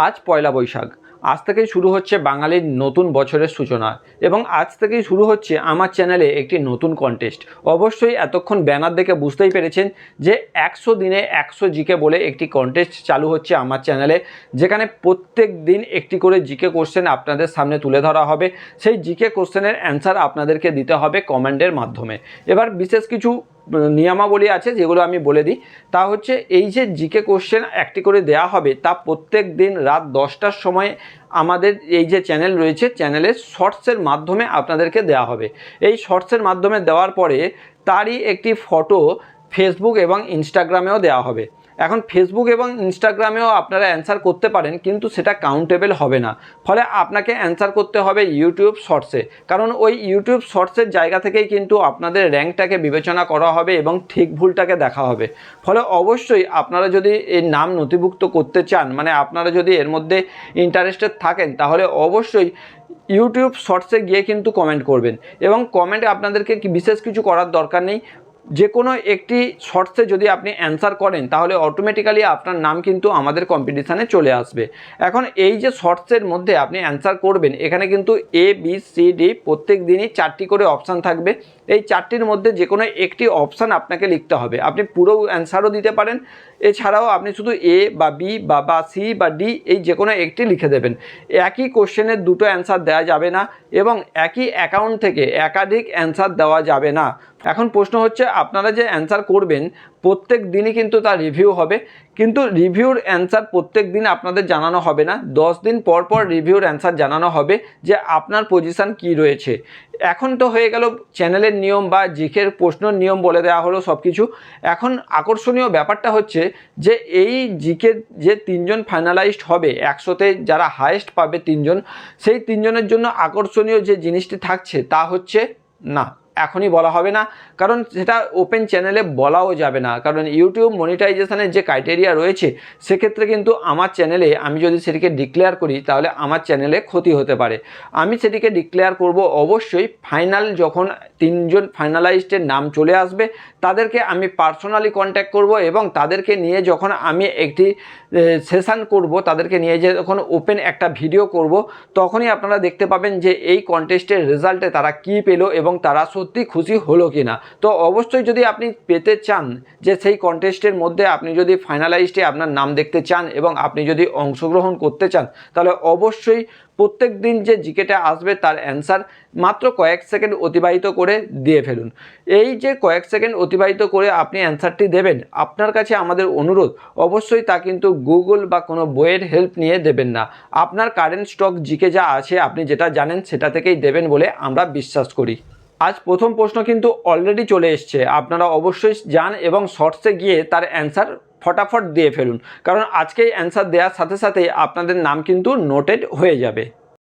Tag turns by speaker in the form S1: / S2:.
S1: আজ পয়লা বৈশাখ। আজ থেকেই শুরু হচ্ছে বাঙালির নতুন বছরের সূচনা এবং আজ থেকেই শুরু হচ্ছে আমার চ্যানেলে একটি নতুন কন্টেস্ট। অবশ্যই এতক্ষণ ব্যানার দেখে বুঝতেই পেরেছেন যে 100 দিনে 100 জিকে বলে একটি কন্টেস্ট চালু হচ্ছে আমার চ্যানেলে, যেখানে প্রত্যেক দিন একটি করে জিকে কোশ্চেন আপনাদের সামনে তুলে ধরা হবে। সেই জিকে কোশ্চেনের অ্যান্সার আপনাদেরকে দিতে হবে কমেন্টের মাধ্যমে। এবার বিশেষ কিছু নিয়মাবলী আছে যেগুলো আমি বলে দিই। তা হচ্ছে এই যে জিকে কোশ্চেন একটি করে দেয়া হবে তা প্রত্যেক দিন রাত 10টার সময় আমাদের এই যে চ্যানেল রয়েছে চ্যানেলের শর্টসের মাধ্যমে আপনাদেরকে দেওয়া হবে। এই শর্টসের মাধ্যমে দেওয়ার পরে তারই একটি ফটো ফেসবুক এবং ইনস্টাগ্রামেও দেওয়া হবে। এখন ফেসবুক এবং ইনস্টাগ্রামেও আপনারা অ্যান্সার করতে পারেন, কিন্তু সেটা কাউন্টেবল হবে না। ফলে আপনাকে অ্যান্সার করতে হবে ইউটিউব শর্টসে, কারণ ওই ইউটিউব শর্টসের জায়গা থেকেই কিন্তু আপনাদের র্যাঙ্কটাকে বিবেচনা করা হবে এবং ঠিক ভুলটাকে দেখা হবে। ফলে অবশ্যই আপনারা যদি এর নাম নথিভুক্ত করতে চান, মানে আপনারা যদি এর মধ্যে ইন্টারেস্টেড থাকেন, তাহলে অবশ্যই ইউটিউব শর্টসে গিয়ে কিন্তু কমেন্ট করবেন। এবং কমেন্টে আপনাদেরকে বিশেষ কিছু করার দরকার নেই। যে কোনো একটি শর্টসে যদি আপনি অ্যান্সার করেন তাহলে অটোমেটিক্যালি আপনার নাম কিন্তু আমাদের কম্পিটিশানে চলে আসবে। এখন এই যে শর্টসের মধ্যে আপনি অ্যান্সার করবেন, এখানে কিন্তু ABCD প্রত্যেক দিনই 4টি করে অপশান থাকবে। এই 4টির মধ্যে যে কোনো একটি অপশান আপনাকে লিখতে হবে। আপনি পুরো অ্যান্সারও দিতে পারেন, এছাড়াও আপনি শুধু A বা B বা C বা D এই যে কোনো একটি লিখে দেবেন। একই কোশ্চেনের দুটো অ্যান্সার দেওয়া যাবে না এবং একই অ্যাকাউন্ট থেকে একাধিক অ্যান্সার দেওয়া যাবে না। এখন প্রশ্ন হচ্ছে, আপনারা যে অ্যান্সার করবেন প্রত্যেক দিনই কিন্তু তার রিভিউ হবে, কিন্তু রিভিউর অ্যান্সার প্রত্যেক দিন আপনাদের জানানো হবে না। 10 দিন পর পর রিভিউর অ্যান্সার জানানো হবে যে আপনার পজিশান কি রয়েছে। এখন তো হয়ে গেল চ্যানেলের নিয়ম বা জিকের প্রশ্নের নিয়ম বলে দেওয়া হলো সব কিছু। এখন আকর্ষণীয় ব্যাপারটা হচ্ছে যে এই জিকের যে 3জন ফাইনালাইজড হবে, 100তে যারা হায়েস্ট পাবে 3জন, সেই 3জনের জন্য আকর্ষণীয় যে জিনিসটি থাকছে তা হচ্ছে না, এখনই বলা হবে না, কারণ সেটা ওপেন চ্যানেলে বলাও যাবে না। কারণ ইউটিউব মনিটাইজেশনের যে ক্রাইটেরিয়া রয়েছে, সেক্ষেত্রে কিন্তু আমার চ্যানেলে আমি যদি সেটিকে ডিক্লেয়ার করি তাহলে আমার চ্যানেলে ক্ষতি হতে পারে। আমি সেটিকে ডিক্লেয়ার করব অবশ্যই ফাইনাল, যখন 3জন ফাইনালাইজডের নাম চলে আসবে তাদেরকে আমি পার্সোনালি কন্ট্যাক্ট করব এবং তাদেরকে নিয়ে যখন আমি একটি সেশন করব, তাদেরকে নিয়ে যে যখন ওপেন একটা ভিডিও করব, তখনই আপনারা দেখতে পাবেন যে এই কন্টেস্টের রেজাল্টে তারা কি পেল এবং তারা সত্যি খুশি হলো কি না। তো অবশ্যই যদি আপনি পেতে চান যে সেই কন্টেস্টের মধ্যে আপনি যদি ফাইনালাইজডে আপনার নাম দেখতে চান এবং আপনি যদি অংশগ্রহণ করতে চান, তাহলে অবশ্যই প্রত্যেক দিন যে জিকেটা আসবে তার অ্যান্সার মাত্র কয়েক সেকেন্ড অতিবাহিত করে দিয়ে ফেলুন। এই যে কয়েক সেকেন্ড অতিবাহিত করে আপনি অ্যান্সারটি দেবেন, আপনার কাছে আমাদের অনুরোধ, অবশ্যই তা কিন্তু গুগল বা কোনো বইয়ের হেল্প নিয়ে দেবেন না। আপনার কারেন্ট স্টক জিকে যা আছে আপনি যেটা জানেন সেটা থেকেই দেবেন বলে আমরা বিশ্বাস করি। আজ প্রথম প্রশ্ন কিন্তু অলরেডি চলে এসছে, আপনারা অবশ্যই যান এবং শর্টসে গিয়ে তার অ্যান্সার ফটাফট দিয়ে ফেলুন, কারণ আজকেই অ্যান্সার দেওয়ার সাথে সাথে আপনাদের নাম কিন্তু নোটেড হয়ে যাবে।